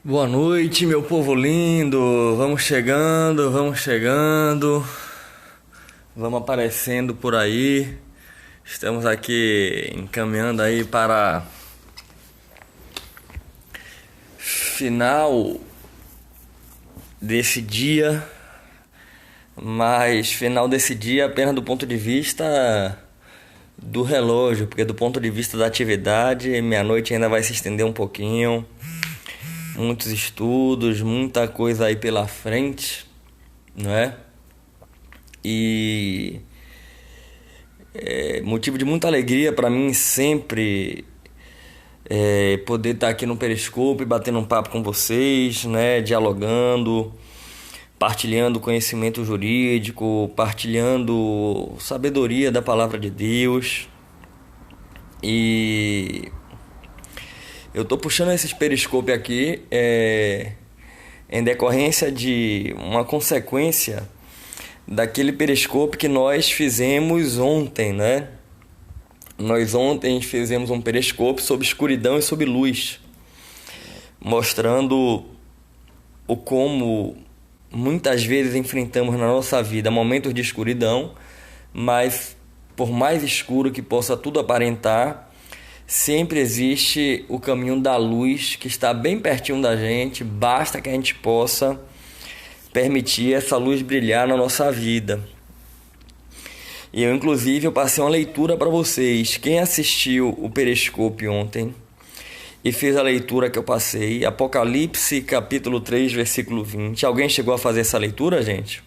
Boa noite, meu povo lindo. Vamos chegando, vamos aparecendo por aí. Estamos aqui encaminhando aí para final desse dia, mas final desse dia apenas do ponto de vista do relógio, porque do ponto de vista da atividade, meia-noite ainda vai se estender um pouquinho. Muitos estudos, muita coisa aí pela frente, não é? E é motivo de muita alegria para mim sempre poder estar aqui no Periscope, batendo um papo com vocês, né? Dialogando, partilhando conhecimento jurídico, partilhando sabedoria da palavra de Deus. E eu tô puxando esses Periscope aqui em decorrência de uma consequência daquele Periscope que nós fizemos ontem, né? Nós ontem fizemos um Periscope sobre escuridão e sobre luz, mostrando o como muitas vezes enfrentamos na nossa vida momentos de escuridão, mas por mais escuro que possa tudo aparentar, sempre existe o caminho da luz que está bem pertinho da gente, basta que a gente possa permitir essa luz brilhar na nossa vida. E eu passei uma leitura para vocês. Quem assistiu o Periscope ontem e fez a leitura que eu passei, Apocalipse capítulo 3, versículo 20. Alguém chegou a fazer essa leitura, gente?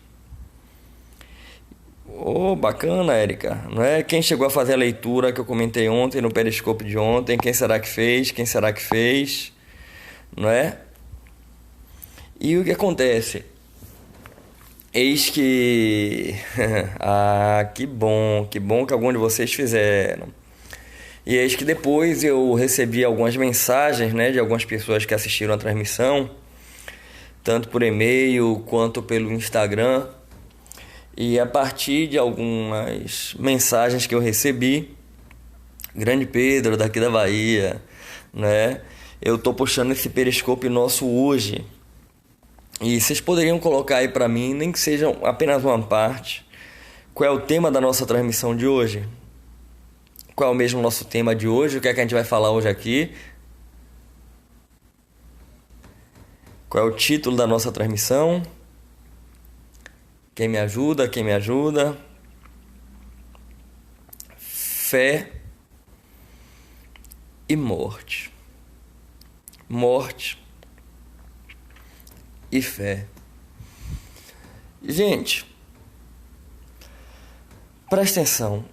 Oh, bacana, Érica. Não é? Quem chegou a fazer a leitura que eu comentei ontem no Periscope de ontem? Quem será que fez? Quem será que fez? Não é? E o que acontece? Eis que... que bom que algum de vocês fizeram. E eis que depois eu recebi algumas mensagens, né, de algumas pessoas que assistiram a transmissão, tanto por e-mail quanto pelo Instagram. E a partir de algumas mensagens que eu recebi, Grande Pedro, daqui da Bahia, né, eu tô puxando esse Periscope nosso hoje. E vocês poderiam colocar aí para mim, nem que seja apenas uma parte, qual é o tema da nossa transmissão de hoje? Qual é o mesmo nosso tema de hoje? O que é que a gente vai falar hoje aqui? Qual é o título da nossa transmissão? Quem me ajuda? Quem me ajuda? Fé e morte. Morte e fé. Gente, presta atenção.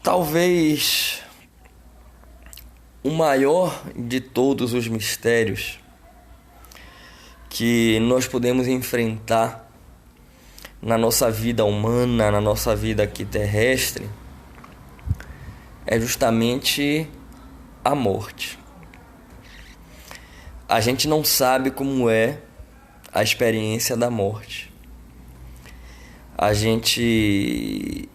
Talvez o maior de todos os mistérios que nós podemos enfrentar na nossa vida humana, na nossa vida aqui terrestre, é justamente a morte. A gente não sabe como é a experiência da morte. A gente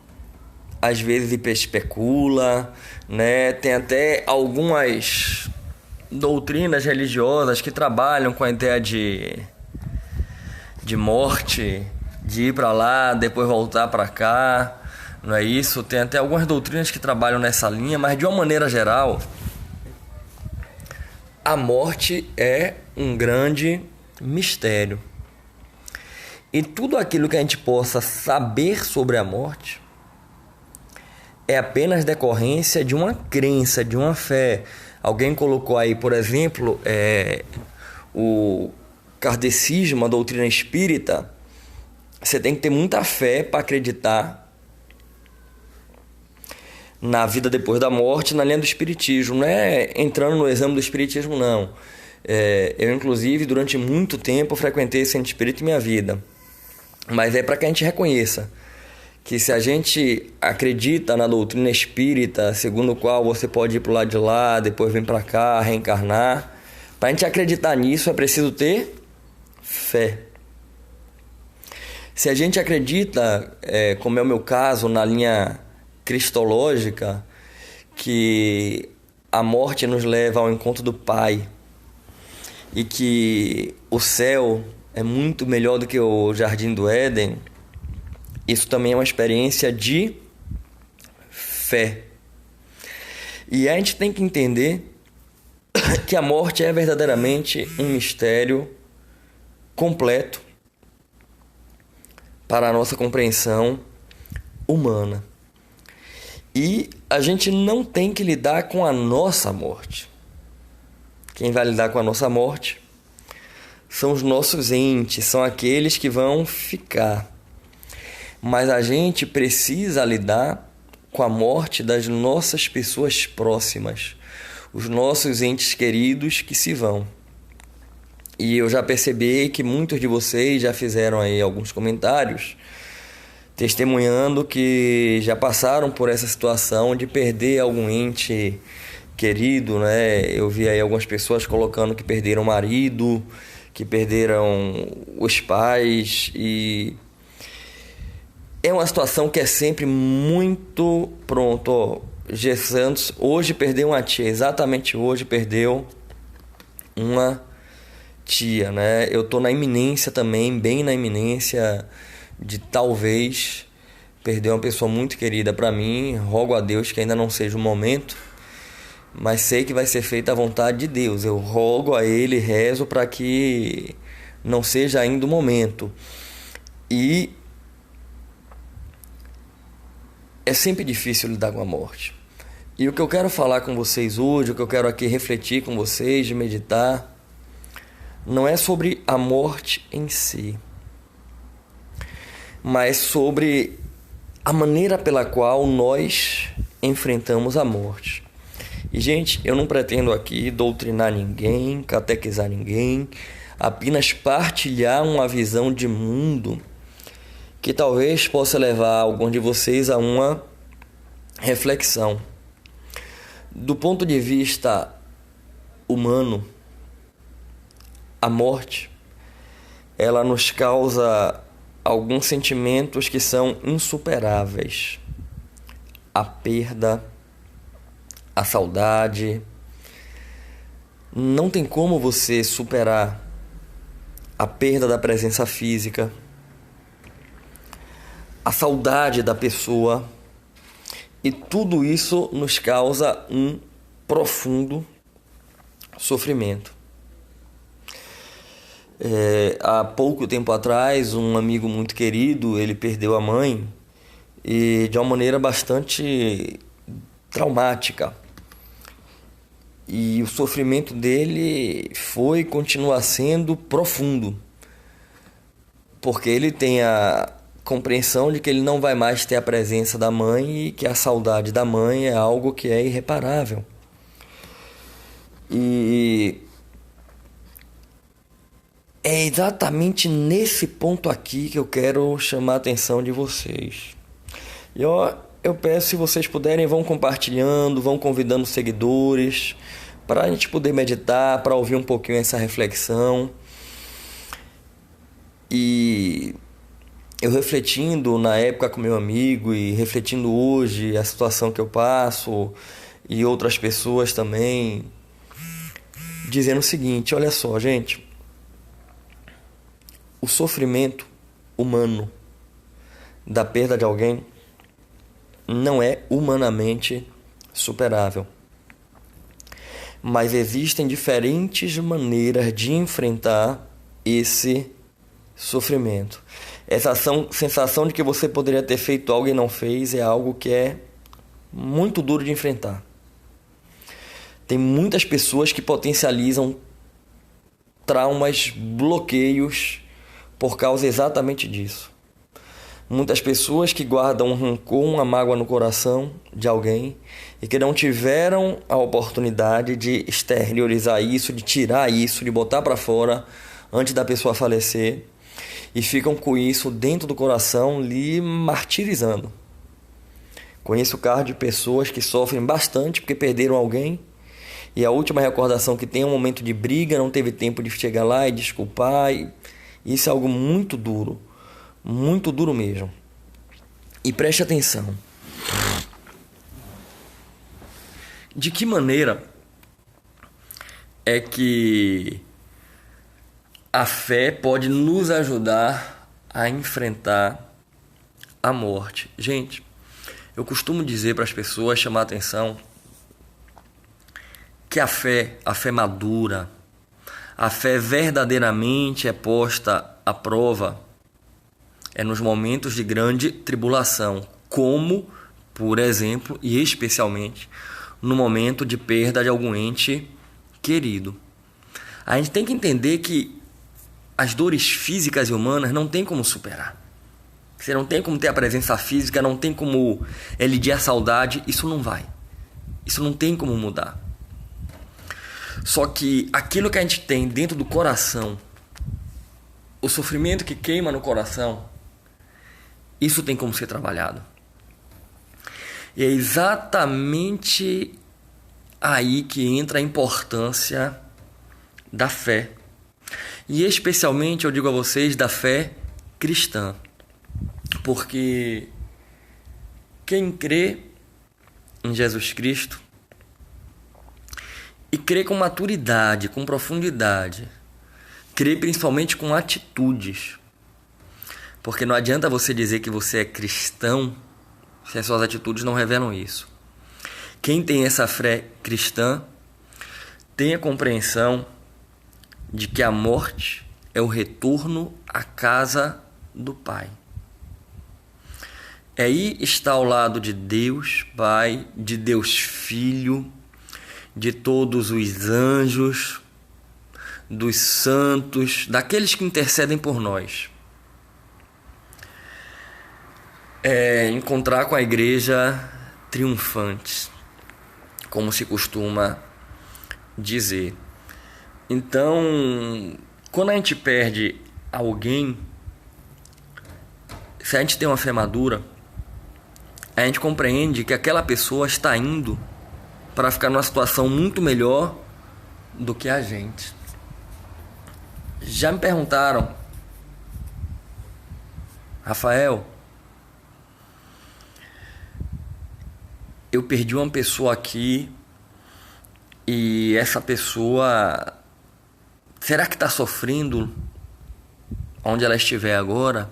às vezes especula, né? Tem até algumas doutrinas religiosas que trabalham com a ideia de morte, de ir para lá, depois voltar para cá, não é isso? Tem até algumas doutrinas que trabalham nessa linha, mas de uma maneira geral, a morte é um grande mistério. E tudo aquilo que a gente possa saber sobre a morte é apenas decorrência de uma crença, de uma fé. Alguém colocou aí, por exemplo, o kardecismo, a doutrina espírita. Você tem que ter muita fé para acreditar na vida depois da morte, na linha do espiritismo. Não é entrando no exame do espiritismo, não. Eu, inclusive, durante muito tempo, frequentei esse centro espírita em minha vida. Mas é para que a gente reconheça que se a gente acredita na doutrina espírita, segundo o qual você pode ir para o lado de lá, depois vir para cá, reencarnar, para a gente acreditar nisso é preciso ter fé. Se a gente acredita, como é o meu caso, na linha cristológica, que a morte nos leva ao encontro do Pai e que o céu é muito melhor do que o Jardim do Éden, isso também é uma experiência de fé. E a gente tem que entender que a morte é verdadeiramente um mistério completo para a nossa compreensão humana. E a gente não tem que lidar com a nossa morte. Quem vai lidar com a nossa morte são os nossos entes, são aqueles que vão ficar. Mas a gente precisa lidar com a morte das nossas pessoas próximas, os nossos entes queridos que se vão. E eu já percebi que muitos de vocês já fizeram aí alguns comentários testemunhando que já passaram por essa situação de perder algum ente querido, né? Eu vi aí algumas pessoas colocando que perderam o marido, que perderam os pais, e é uma situação que é sempre muito pronto. Ó, G. Santos hoje perdeu uma tia, exatamente hoje perdeu uma tia, né? Eu tô na iminência também, bem na iminência de talvez perder uma pessoa muito querida para mim. Rogo a Deus que ainda não seja o momento, mas sei que vai ser feita a vontade de Deus. Eu rogo a Ele, rezo para que não seja ainda o momento. E é sempre difícil lidar com a morte. E o que eu quero falar com vocês hoje, o que eu quero aqui refletir com vocês, de meditar, não é sobre a morte em si, mas sobre a maneira pela qual nós enfrentamos a morte. E, gente, eu não pretendo aqui doutrinar ninguém, catequizar ninguém, apenas partilhar uma visão de mundo que talvez possa levar alguns de vocês a uma reflexão. Do ponto de vista humano, a morte, ela nos causa alguns sentimentos que são insuperáveis. A perda, a saudade. Não tem como você superar a perda da presença física, a saudade da pessoa, e tudo isso nos causa um profundo sofrimento. Há pouco tempo atrás, um amigo muito querido, ele perdeu a mãe, e de uma maneira bastante traumática. E o sofrimento dele foi e continua sendo profundo, porque ele tem a compreensão de que ele não vai mais ter a presença da mãe e que a saudade da mãe é algo que é irreparável. E é exatamente nesse ponto aqui que eu quero chamar a atenção de vocês. E eu peço, se vocês puderem, vão compartilhando, vão convidando seguidores, para a gente poder meditar, para ouvir um pouquinho essa reflexão. E eu refletindo na época com meu amigo e refletindo hoje a situação que eu passo e outras pessoas também, dizendo o seguinte: olha só, gente, o sofrimento humano da perda de alguém não é humanamente superável. Mas existem diferentes maneiras de enfrentar esse sofrimento. Essa sensação de que você poderia ter feito algo e não fez é algo que é muito duro de enfrentar. Tem muitas pessoas que potencializam traumas, bloqueios por causa exatamente disso. Muitas pessoas que guardam um rancor, uma mágoa no coração de alguém e que não tiveram a oportunidade de exteriorizar isso, de tirar isso, de botar para fora antes da pessoa falecer, e ficam com isso dentro do coração lhe martirizando. Conheço casos de pessoas que sofrem bastante porque perderam alguém e a última recordação que tem é um momento de briga, não teve tempo de chegar lá e desculpar. E isso é algo muito duro mesmo. E preste atenção. De que maneira é que a fé pode nos ajudar a enfrentar a morte. Gente, eu costumo dizer para as pessoas, chamar a atenção, que a fé madura, a fé verdadeiramente é posta à prova é nos momentos de grande tribulação, como, por exemplo, e especialmente, no momento de perda de algum ente querido. A gente tem que entender que as dores físicas e humanas não tem como superar. Você não tem como ter a presença física, não tem como elidir a saudade, isso não vai. Isso não tem como mudar. Só que aquilo que a gente tem dentro do coração, o sofrimento que queima no coração, isso tem como ser trabalhado. E é exatamente aí que entra a importância da fé. E especialmente, eu digo a vocês, da fé cristã. Porque quem crê em Jesus Cristo e crê com maturidade, com profundidade, crê principalmente com atitudes. Porque não adianta você dizer que você é cristão se as suas atitudes não revelam isso. Quem tem essa fé cristã tem a compreensão de que a morte é o retorno à casa do Pai. Aí está ao lado de Deus Pai, de Deus Filho, de todos os anjos, dos santos, daqueles que intercedem por nós. É encontrar com a igreja triunfante, como se costuma dizer. Então, quando a gente perde alguém, se a gente tem uma fé madura, a gente compreende que aquela pessoa está indo para ficar numa situação muito melhor do que a gente. Já me perguntaram, Rafael, eu perdi uma pessoa aqui e essa pessoa, será que está sofrendo onde ela estiver agora?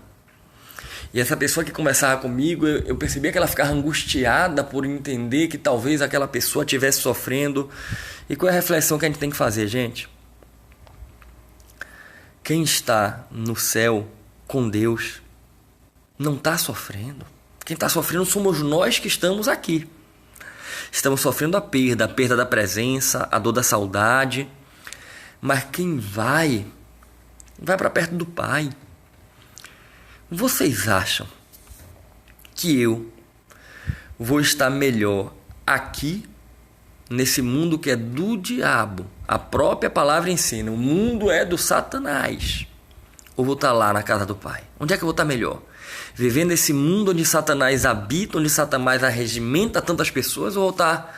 E essa pessoa que conversava comigo, eu percebia que ela ficava angustiada por entender que talvez aquela pessoa estivesse sofrendo. E qual é a reflexão que a gente tem que fazer, gente? Quem está no céu com Deus não está sofrendo. Quem está sofrendo somos nós que estamos aqui. Estamos sofrendo a perda da presença, a dor da saudade. Mas quem vai para perto do Pai. Vocês acham que eu vou estar melhor aqui, nesse mundo que é do diabo? A própria palavra ensina, o mundo é do Satanás. Ou vou estar lá na casa do Pai? Onde é que eu vou estar melhor? Vivendo esse mundo onde Satanás habita, onde Satanás arregimenta tantas pessoas, ou vou estar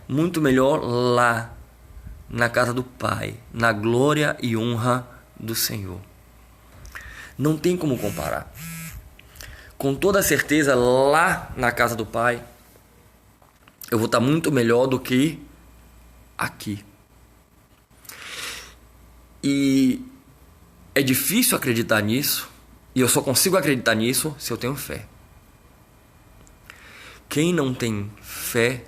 muito melhor lá, na casa do Pai, na glória e honra do Senhor? Não tem como comparar. Com toda certeza, lá na casa do Pai, eu vou estar muito melhor do que aqui. E é difícil acreditar nisso, e eu só consigo acreditar nisso se eu tenho fé. Quem não tem fé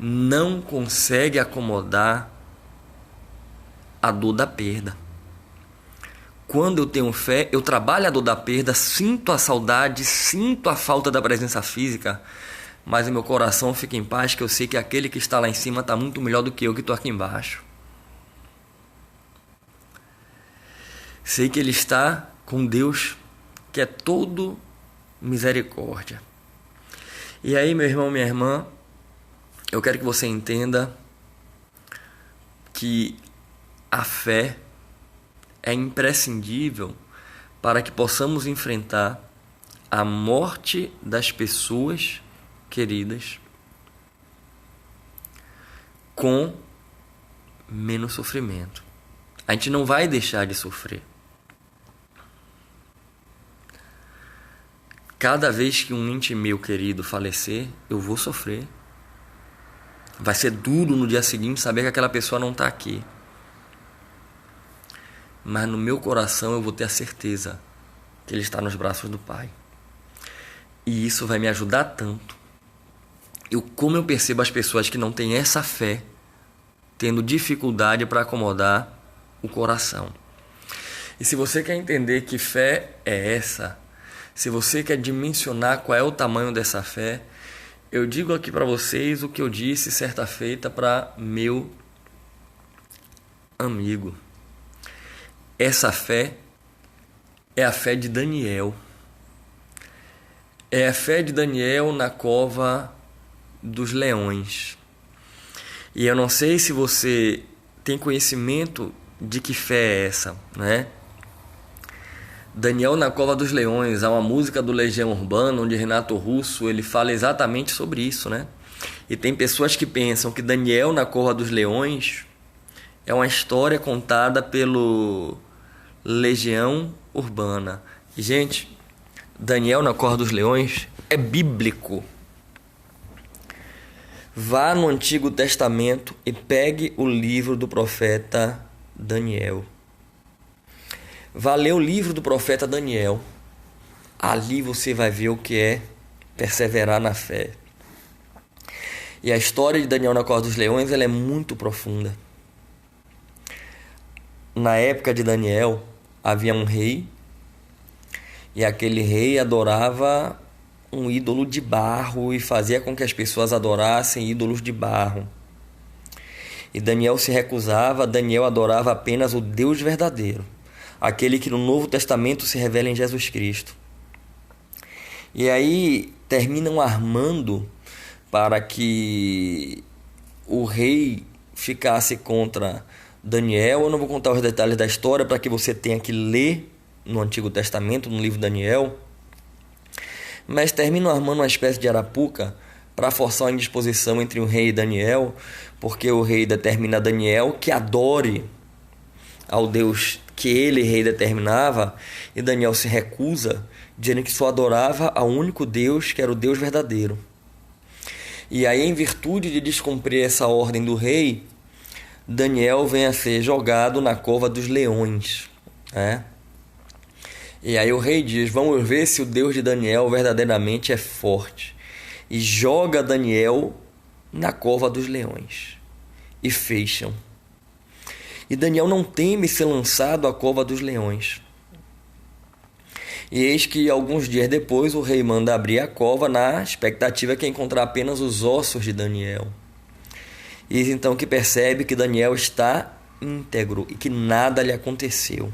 não consegue acomodar a dor da perda. Quando eu tenho fé, eu trabalho a dor da perda, sinto a saudade, sinto a falta da presença física, mas o meu coração fica em paz, que eu sei que aquele que está lá em cima está muito melhor do que eu que estou aqui embaixo. Sei que ele está com Deus, que é todo misericórdia. E aí, meu irmão, minha irmã, eu quero que você entenda que a fé é imprescindível para que possamos enfrentar a morte das pessoas queridas com menos sofrimento. A gente não vai deixar de sofrer. Cada vez que um ente meu querido falecer, eu vou sofrer. Vai ser duro no dia seguinte saber que aquela pessoa não está aqui. Mas no meu coração eu vou ter a certeza que ele está nos braços do Pai. E isso vai me ajudar tanto. Como eu percebo as pessoas que não têm essa fé tendo dificuldade para acomodar o coração. E se você quer entender que fé é essa, se você quer dimensionar qual é o tamanho dessa fé, eu digo aqui para vocês o que eu disse certa feita para meu amigo. Essa fé é a fé de Daniel. É a fé de Daniel na cova dos leões. E eu não sei se você tem conhecimento de que fé é essa, né? Daniel na cova dos leões, há uma música do Legião Urbana onde Renato Russo ele fala exatamente sobre isso, né? E tem pessoas que pensam que Daniel na cova dos leões é uma história contada pelo Legião Urbana. E, gente, Daniel na cova dos leões é bíblico. Vá no Antigo Testamento e pegue o livro do profeta Daniel. Vá ler o livro do profeta Daniel. Ali você vai ver o que é perseverar na fé. E a história de Daniel na cova dos leões ela é muito profunda. Na época de Daniel, havia um rei. E aquele rei adorava um ídolo de barro e fazia com que as pessoas adorassem ídolos de barro. E Daniel se recusava, Daniel adorava apenas o Deus verdadeiro, aquele que no Novo Testamento se revela em Jesus Cristo. E aí terminam armando para que o rei ficasse contra Daniel. Eu não vou contar os detalhes da história para que você tenha que ler no Antigo Testamento, no livro Daniel. Mas terminam armando uma espécie de arapuca para forçar uma indisposição entre o rei e Daniel, porque o rei determina a Daniel que adore ao Deus que ele, rei, determinava, e Daniel se recusa, dizendo que só adorava ao único Deus, que era o Deus verdadeiro. E aí, em virtude de descumprir essa ordem do rei, Daniel vem a ser jogado na cova dos leões, né? E aí o rei diz: vamos ver se o Deus de Daniel verdadeiramente é forte. E joga Daniel na cova dos leões. E fecham. E Daniel não teme ser lançado à cova dos leões. E eis que alguns dias depois o rei manda abrir a cova na expectativa que encontrar apenas os ossos de Daniel. E então que percebe que Daniel está íntegro e que nada lhe aconteceu.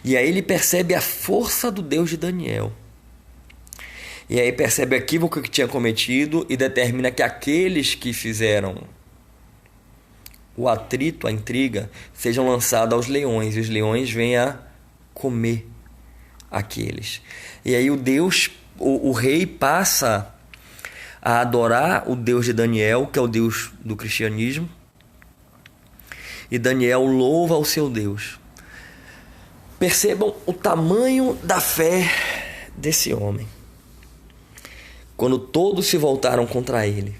E aí ele percebe a força do Deus de Daniel. E aí percebe o equívoco que tinha cometido e determina que aqueles que fizeram o atrito, a intriga, sejam lançados aos leões. E os leões vêm a comer aqueles. E aí o rei passa a adorar o Deus de Daniel, que é o Deus do cristianismo. E Daniel louva o seu Deus. Percebam o tamanho da fé desse homem. Quando todos se voltaram contra ele,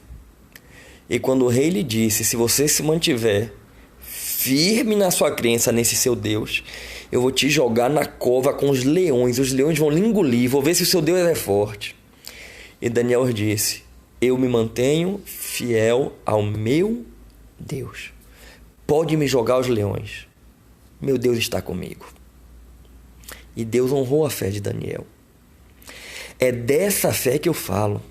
e quando o rei lhe disse: se você se mantiver firme na sua crença nesse seu Deus, eu vou te jogar na cova com os leões vão lhe engolir, vou ver se o seu Deus é forte. E Daniel disse: eu me mantenho fiel ao meu Deus. Pode me jogar aos leões, meu Deus está comigo. E Deus honrou a fé de Daniel. É dessa fé que eu falo.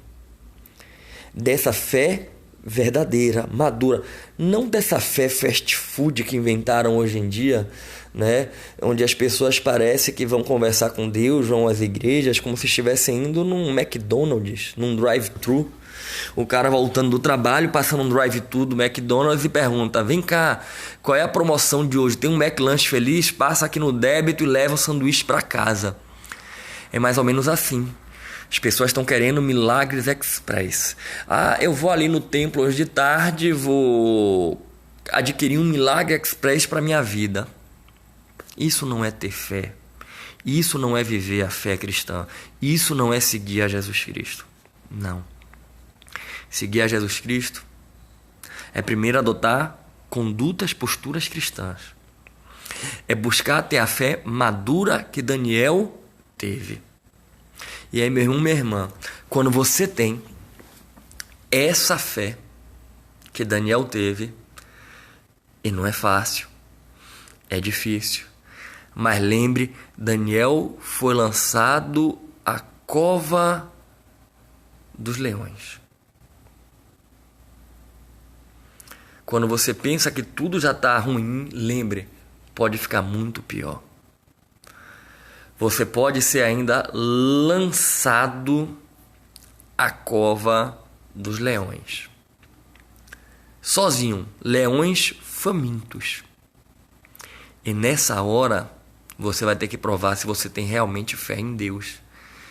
Dessa fé verdadeira, madura. Não dessa fé fast food que inventaram hoje em dia, né? Onde as pessoas parecem que vão conversar com Deus, vão às igrejas, como se estivessem indo num McDonald's, num drive-thru. O cara voltando do trabalho, passando um drive-thru do McDonald's e pergunta: vem cá, qual é a promoção de hoje? Tem um McLanche feliz? Passa aqui no débito e leva o sanduíche para casa. É mais ou menos assim. As pessoas estão querendo milagres express. Eu vou ali no templo hoje de tarde, vou adquirir um milagre express para minha vida. Isso não é ter fé. Isso não é viver a fé cristã. Isso não é seguir a Jesus Cristo. Não. Seguir a Jesus Cristo é primeiro adotar condutas, posturas cristãs. É buscar ter a fé madura que Daniel teve. E aí, meu irmão, minha irmã, quando você tem essa fé que Daniel teve, e não é fácil, é difícil, mas lembre, Daniel foi lançado à cova dos leões. Quando você pensa que tudo já está ruim, lembre, pode ficar muito pior. Você pode ser ainda lançado à cova dos leões. Sozinho, leões famintos. E nessa hora, você vai ter que provar se você tem realmente fé em Deus.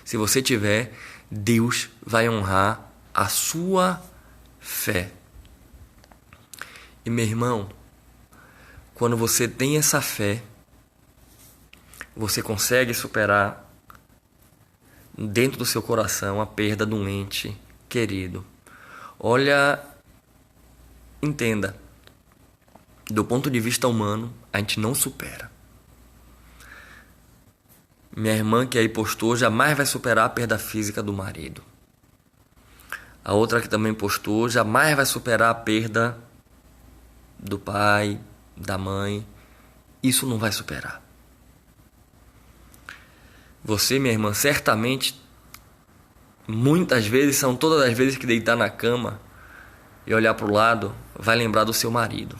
Se você tiver, Deus vai honrar a sua fé. E meu irmão, quando você tem essa fé, você consegue superar dentro do seu coração a perda de um ente querido. Olha, entenda, do ponto de vista humano, a gente não supera. Minha irmã que aí postou jamais vai superar a perda física do marido. A outra que também postou jamais vai superar a perda do pai, da mãe. Isso não vai superar. Você, minha irmã, certamente, muitas vezes, são todas as vezes que deitar na cama e olhar para o lado, vai lembrar do seu marido.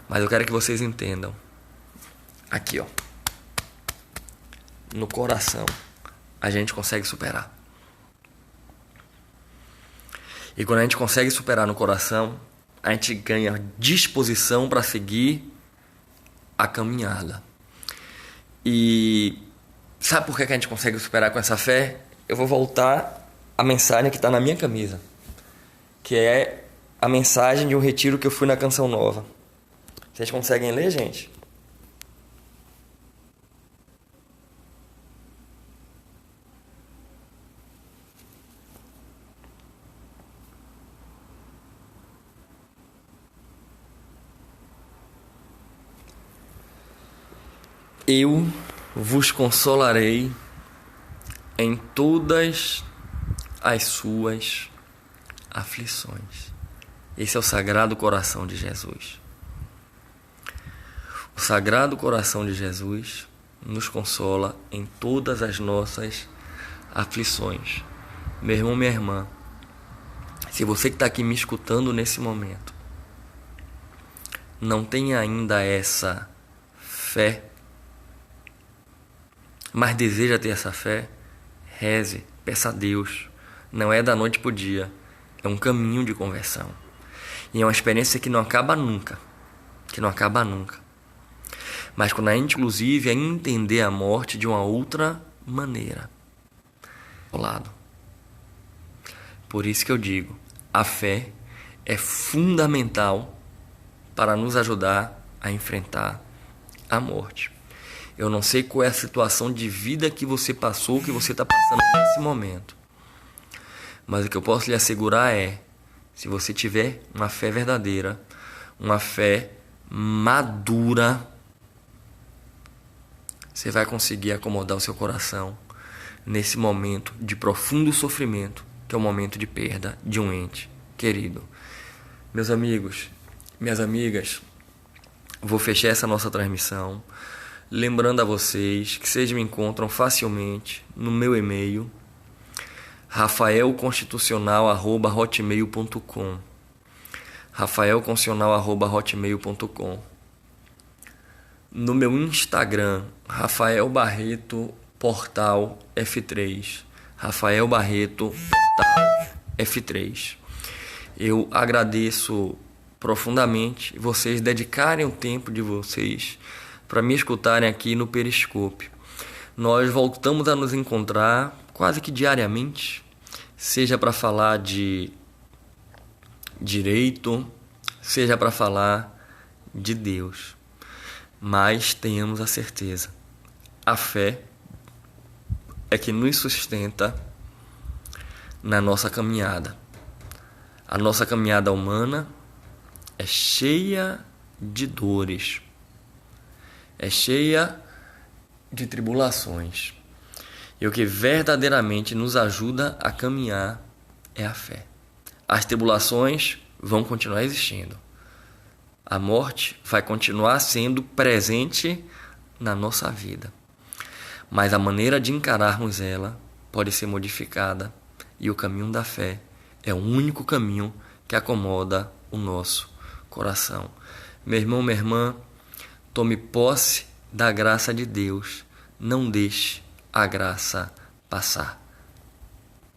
Mas eu quero que vocês entendam. Aqui, ó. No coração, a gente consegue superar. E quando a gente consegue superar no coração, a gente ganha disposição para seguir a caminhada. E sabe por que a gente consegue superar com essa fé? Eu vou voltar à mensagem que está na minha camisa, que é a mensagem de um retiro que eu fui na Canção Nova. Vocês conseguem ler, gente? Eu vos consolarei em todas as suas aflições. Esse é o Sagrado Coração de Jesus. O Sagrado Coração de Jesus nos consola em todas as nossas aflições. Meu irmão, minha irmã, se você que está aqui me escutando nesse momento não tem ainda essa fé, mas deseja ter essa fé, reze, peça a Deus. Não é da noite para o dia, é um caminho de conversão. E é uma experiência que não acaba nunca, Mas quando a gente, inclusive, é entender a morte de uma outra maneira. Ao lado. Por isso que eu digo, a fé é fundamental para nos ajudar a enfrentar a morte. Eu não sei qual é a situação de vida que você passou, que você está passando nesse momento. Mas o que eu posso lhe assegurar é, se você tiver uma fé verdadeira, uma fé madura, você vai conseguir acomodar o seu coração nesse momento de profundo sofrimento, que é o momento de perda de um ente querido. Meus amigos, minhas amigas, vou fechar essa nossa transmissão lembrando a vocês que vocês me encontram facilmente no meu e-mail rafaelconstitucional@hotmail.com rafaelconstitucional@hotmail.com. No meu Instagram, Rafael Barreto Portal F3. Rafael Barreto Portal F3. Eu agradeço profundamente vocês dedicarem o tempo de vocês para me escutarem aqui no Periscope. Nós voltamos a nos encontrar quase que diariamente, seja para falar de direito, seja para falar de Deus. Mas tenhamos a certeza, a fé é que nos sustenta na nossa caminhada. A nossa caminhada humana é cheia de dores, é cheia de tribulações. E o que verdadeiramente nos ajuda a caminhar é a fé. As tribulações vão continuar existindo. A morte vai continuar sendo presente na nossa vida. Mas a maneira de encararmos ela pode ser modificada. E o caminho da fé é o único caminho que acomoda o nosso coração. Meu irmão, minha irmã, tome posse da graça de Deus. Não deixe a graça passar.